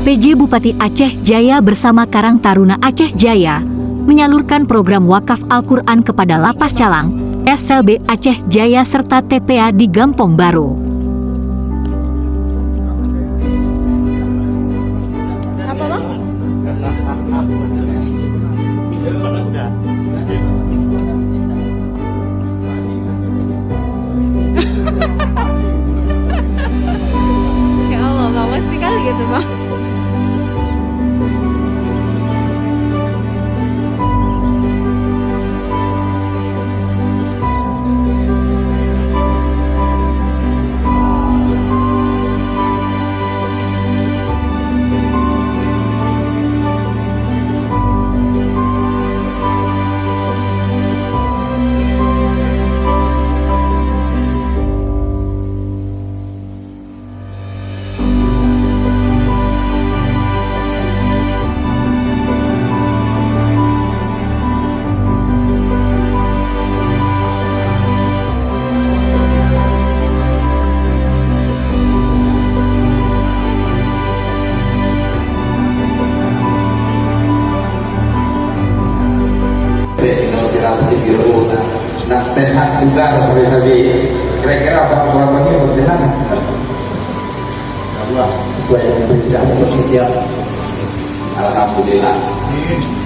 PJ Bupati Aceh Jaya bersama Karang Taruna Aceh Jaya menyalurkan program wakaf Al-Quran kepada Lapas Calang, SLB Aceh Jaya serta TPA di Gampong Baru. Apa bang? Ya Allah, bang, mesti kali gitu bang. Nah, sehat juga tapi kira-kira apa ini berjalan? Sesuai dengan perintah siap. Alhamdulillah.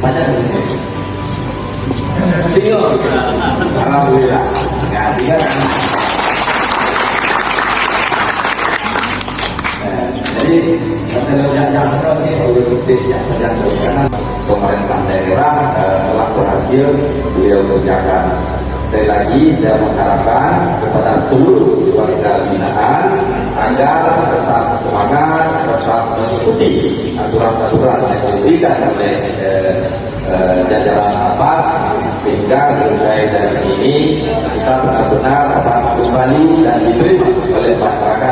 Banyak bingung. Alhamdulillah. Nah, dia jadi jangan terus ini produktif ya, karena pemerintah daerah telah berhasil beliau kerjakan. Sekali lagi saya mengharapkan kepada seluruh warga binaan agar tetap semangat, tetap mengikuti aturan-aturan yang diberikan oleh jajaran lapas, sehingga selesai dari ini kita benar-benar dapat kembali dan diterima oleh masyarakat